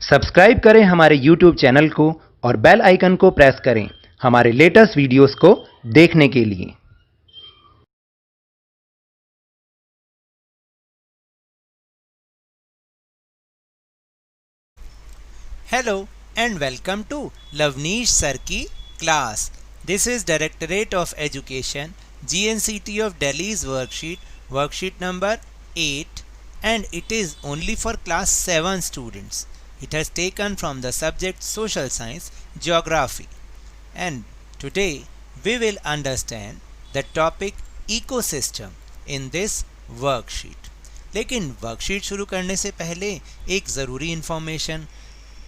Subscribe करें हमारे YouTube channel को और बेल आइकन को प्रेस करें हमारे लेटेस्ट वीडियोस को देखने के लिए। Hello and welcome to Lavneesh Sir की class. This is Directorate of Education, GNCT of Delhi's worksheet number 8, and it is only for class 7 students. It has taken from the subject Social Science, Geography. And today we will understand the topic ecosystem in this worksheet. लेकिन worksheet शुरू करने से पहले एक ज़रूरी information,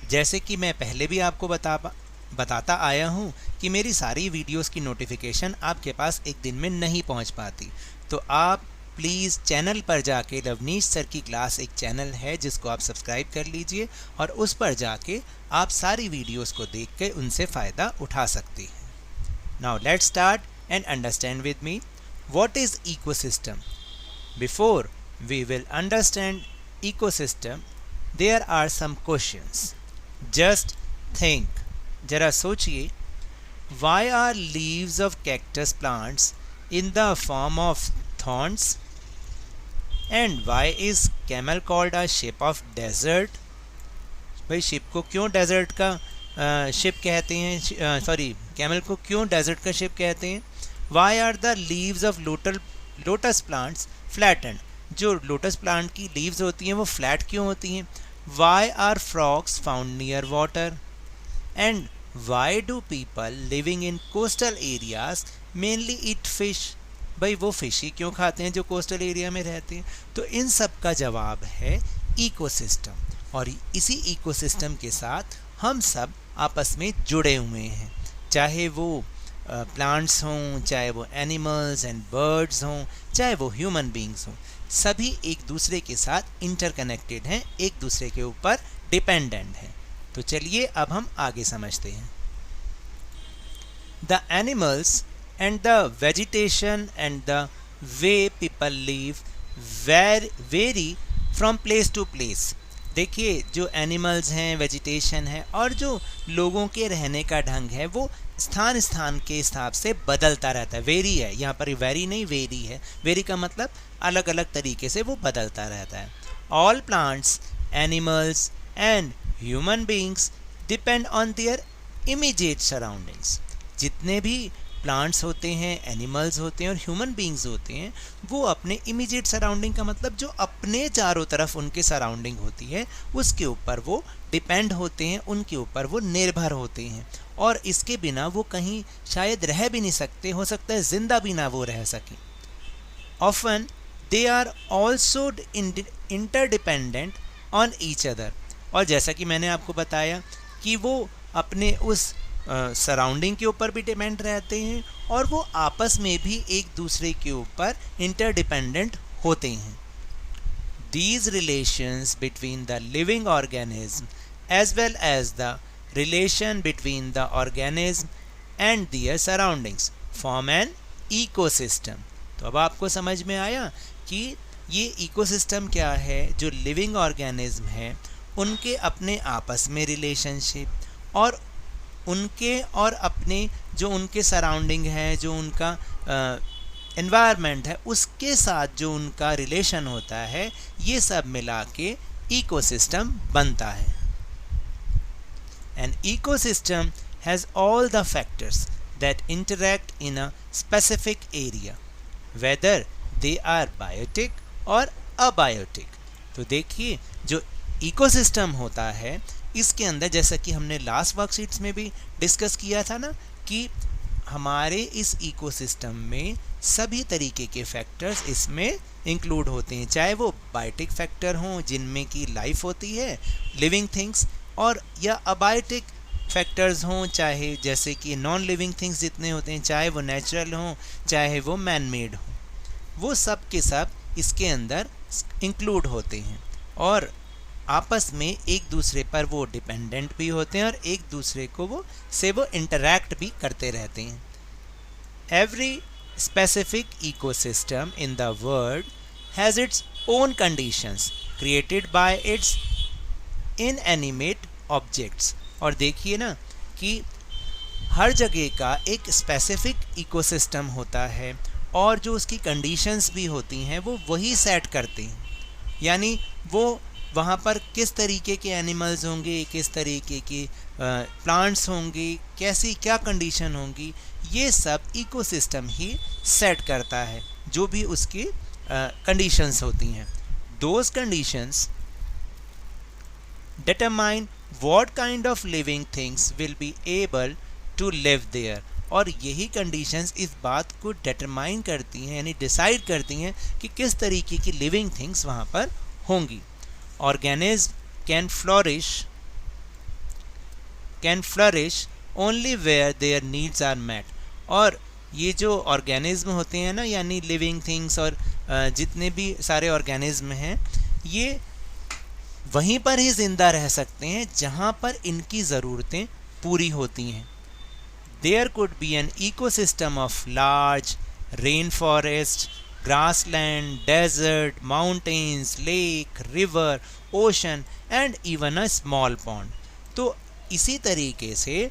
जैसे कि मैं पहले भी आपको बताता आया हूँ कि मेरी सारी वीडियोस की नोटिफिकेशन आपके पास एक दिन में नहीं पहुँच पाती, तो आप प्लीज़ चैनल पर जाके, लवनीश सर की क्लास एक चैनल है जिसको आप सब्सक्राइब कर लीजिए और उस पर जाके आप सारी वीडियोस को देख के उनसे फ़ायदा उठा सकते हैं। Now let's start and understand with me what is ecosystem. Before we will understand ecosystem, there are some questions. Just think, जरा सोचिए, why are leaves of cactus plants in the form of thorns? And why is camel called a ship of desert? भाई ship को क्यों desert का ship कहते हैं, sorry camel को क्यों डेजर्ट का शिप कहते हैं? Why are the leaves of lotus plants flattened? जो लोटस प्लांट की लीव्स होती हैं वो फ्लैट क्यों होती हैं? Why are frogs found near water? And why do people living in coastal areas mainly eat fish? भाई वो फिश ही क्यों खाते हैं जो कोस्टल एरिया में रहते हैं? तो इन सब का जवाब है इकोसिस्टम, और इसी इकोसिस्टम के साथ हम सब आपस में जुड़े हुए हैं, चाहे वो प्लांट्स हों, चाहे वो एनिमल्स एंड बर्ड्स हों, चाहे वो ह्यूमन बींग्स हों, सभी एक दूसरे के साथ इंटरकनेक्टेड हैं, एक दूसरे के ऊपर डिपेंडेंट हैं। तो चलिए अब हम आगे समझते हैं। The animals and the vegetation and the way people live very from place to place. देखिए, जो एनिमल्स हैं, वेजिटेशन है और जो लोगों के रहने का ढंग है वो स्थान स्थान के हिसाब से बदलता रहता है। वेरी है, यहाँ पर वेरी नहीं वेरी है, वेरी का मतलब अलग अलग तरीके से वो बदलता रहता है। All plants, animals and human beings depend on their immediate surroundings. जितने भी प्लांट्स होते हैं, एनिमल्स होते हैं और ह्यूमन बींग्स होते हैं, वो अपने इमीडिएट सराउंडिंग का मतलब जो अपने चारों तरफ उनके सराउंडिंग होती है उसके ऊपर वो डिपेंड होते हैं, उनके ऊपर वो निर्भर होते हैं, और इसके बिना वो कहीं शायद रह भी नहीं सकते, हो सकता है जिंदा भी ना वो रह सकें। Often they are also interdependent on each other, और जैसा कि मैंने आपको बताया कि वो अपने उस सराउंडिंग के ऊपर भी डिपेंड रहते हैं और वो आपस में भी एक दूसरे के ऊपर इंटरडिपेंडेंट होते हैं। These relations between the living organism as well as the relation between the organism and their surroundings form an ecosystem। तो अब आपको समझ में आया कि ये इकोसिस्टम क्या है। जो लिविंग ऑर्गेनिज्म है उनके अपने आपस में रिलेशनशिप और उनके और अपने जो उनके सराउंडिंग है, जो उनका एनवायरनमेंट है, उसके साथ जो उनका रिलेशन होता है, ये सब मिला के इकोसिस्टम बनता है। An ecosystem has all the factors that interact in a specific area, whether they are biotic or abiotic। तो देखिए, जो इकोसिस्टम होता है इसके अंदर, जैसा कि हमने लास्ट वर्कशीट्स में भी डिस्कस किया था ना, कि हमारे इस इकोसिस्टम में सभी तरीके के फैक्टर्स इसमें इंक्लूड होते हैं, चाहे वो बायोटिक फैक्टर हों जिनमें की लाइफ होती है, लिविंग थिंग्स, और या अबायोटिक फैक्टर्स हों, चाहे जैसे कि नॉन लिविंग थिंग्स जितने होते हैं, चाहे वो नेचुरल हों चाहे वो मैन मेड हों, वो सब के सब इसके अंदर इंक्लूड होते हैं और आपस में एक दूसरे पर वो डिपेंडेंट भी होते हैं और एक दूसरे को वो इंटरैक्ट भी करते रहते हैं। Every specific ecosystem in the world has its own conditions created by its inanimate objects. और देखिए ना कि हर जगह का एक स्पेसिफिक इकोसिस्टम होता है और जो उसकी कंडीशंस भी होती हैं वो वही सेट करते हैं, यानी वो वहाँ पर किस तरीके के एनिमल्स होंगे, किस तरीके के प्लांट्स होंगे, कैसी क्या कंडीशन होंगी, ये सब इकोसिस्टम ही सेट करता है, जो भी उसकी कंडीशंस होती हैं। Those conditions determine what kind of living things will be able to live there। और यही कंडीशंस इस बात को डिटरमाइन करती हैं, यानी डिसाइड करती हैं कि किस तरीके की लिविंग थिंग्स वहाँ पर होंगी। Organism can flourish only where their needs are met. और ये जो ऑर्गेनिज्म होते हैं ना, यानी लिविंग थिंग्स और जितने भी सारे ऑर्गेनिज्म हैं, ये वहीं पर ही ज़िंदा रह सकते हैं जहाँ पर इनकी ज़रूरतें पूरी होती हैं। There could be an ecosystem of large rain forest, grassland, desert, mountains, lake, river, ocean and even a small pond. तो इसी तरीके से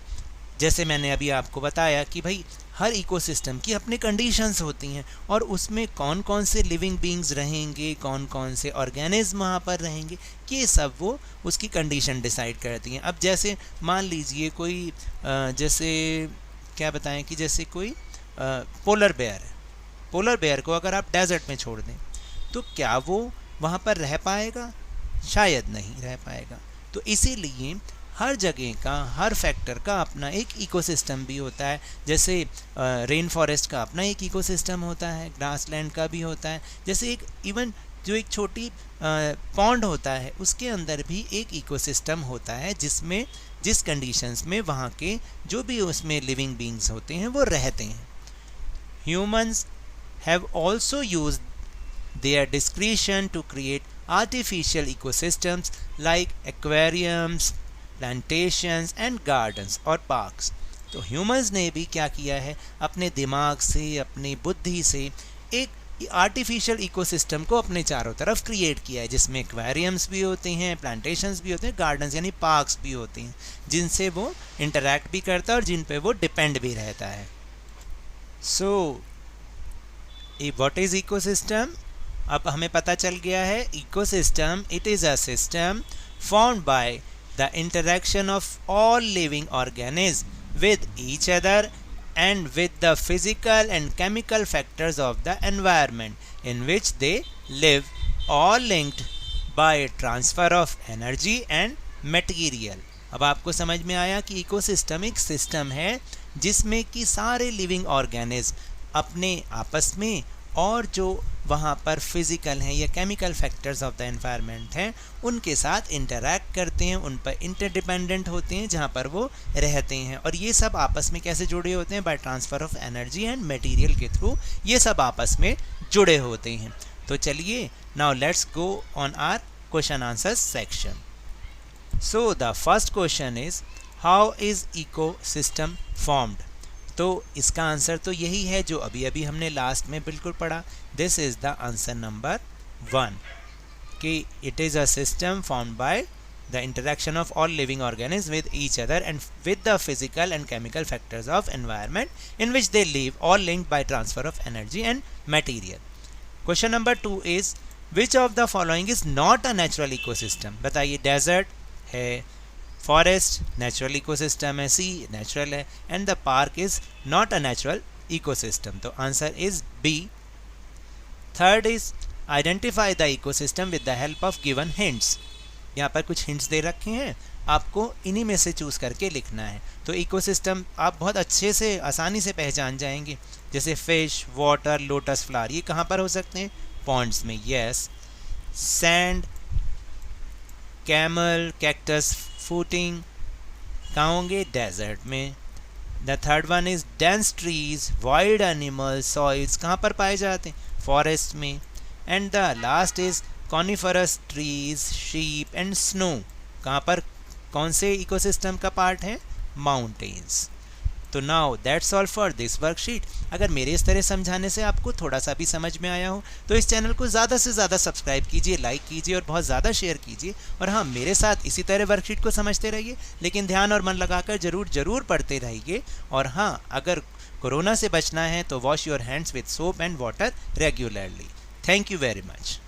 जैसे मैंने अभी आपको बताया कि भाई हर इकोसिस्टम की अपनी कंडीशंस होती हैं और उसमें कौन कौन से लिविंग बीइंग्स रहेंगे, कौन कौन से ऑर्गेनिज्म वहाँ पर रहेंगे, ये सब वो उसकी कंडीशन डिसाइड करती हैं। अब जैसे मान लीजिए कोई जैसे क्या बताएं कि जैसे कोई पोलर बेयर है। पोलर बेयर को अगर आप डेजर्ट में छोड़ दें तो क्या वो वहाँ पर रह पाएगा? शायद नहीं रह पाएगा। तो इसीलिए हर जगह का, हर फैक्टर का अपना एक इकोसिस्टम भी होता है। जैसे रेन फॉरेस्ट का अपना एक इकोसिस्टम होता है, ग्रासलैंड का भी होता है। जैसे एक इवन जो एक छोटी पॉन्ड होता है उसके अंदर भी एक इकोसिस्टम होता है जिसमें जिस कंडीशंस में वहाँ के जो भी उसमें लिविंग बीइंग्स होते हैं वो रहते हैं। Humans have also used their discretion to create artificial ecosystems like aquariums, plantations and gardens और पार्क्स। तो ह्यूमंस ने भी क्या किया है, अपने दिमाग से, अपनी बुद्धि से एक आर्टिफिशियल इकोसिस्टम को अपने चारों तरफ क्रिएट किया है, जिसमें एक्वेरियम्स भी होते हैं, प्लांटेशंस भी होते हैं, गार्डन्स यानी पार्क्स भी होते हैं, जिनसे वो इंटरैक्ट भी करता है और जिन पे वो डिपेंड भी रहता है। So what is ecosystem? अब हमें पता चल गया है, ecosystem it is a system formed by the interaction of all living organisms with each other and with the physical and chemical factors of the environment in which they live, all linked by transfer of energy and material। अब आपको समझ में आया कि ecosystem एक system है जिसमें कि सारे लिविंग ऑर्गेनिज्म अपने आपस में और जो वहाँ पर फिज़िकल हैं या chemical factors of the environment हैं उनके साथ इंटरैक्ट करते हैं, उन पर इंटरडिपेंडेंट होते हैं जहाँ पर वो रहते हैं। और ये सब आपस में कैसे जुड़े होते हैं? By transfer of energy and material के थ्रू ये सब आपस में जुड़े होते हैं। तो चलिए now let's go on our question answer section. So the first question is how is ecosystem formed? तो इसका आंसर तो यही है जो अभी अभी हमने लास्ट में बिल्कुल पढ़ा। This is the answer number 1 कि it is a system formed by the interaction of all living organism with each other and with the physical and chemical factors of environment in which they live, all linked by transfer of energy and material. Question number 2 is which of the following is not a natural ecosystem? बताइए, desert है, forest natural ecosystem है, सी natural है, and the park is not a natural ecosystem. तो answer is B. Third is identify the ecosystem with the help of given hints. यहाँ पर कुछ hints दे रखे हैं, आपको इन्हीं में से चूज़ करके लिखना है। तो इकोसिस्टम आप बहुत अच्छे से आसानी से पहचान जाएंगे, जैसे फिश, वाटर, लोटस फ्लावर, ये कहाँ पर हो सकते हैं? पॉन्ड्स में, yes. Sand, camel, cactus, footing कहाँ होंगे? डेजर्ट में। The third one is dense trees, wild animals, soils कहाँ पर पाए जाते हैं? फॉरेस्ट में। And the last is coniferous trees, sheep and snow कहाँ पर, कौन से इकोसिस्टम का पार्ट है? माउंटेन्स। तो now that's all for this worksheet. अगर मेरे इस तरह समझाने से आपको थोड़ा सा भी समझ में आया हो तो इस चैनल को ज़्यादा से ज़्यादा सब्सक्राइब कीजिए, लाइक कीजिए और बहुत ज़्यादा शेयर कीजिए। और हाँ, मेरे साथ इसी तरह वर्कशीट को समझते रहिए, लेकिन ध्यान और मन लगाकर ज़रूर पढ़ते रहिए। और हाँ, अगर कोरोना से बचना है तो wash your hands with soap and water regularly. Thank you very much.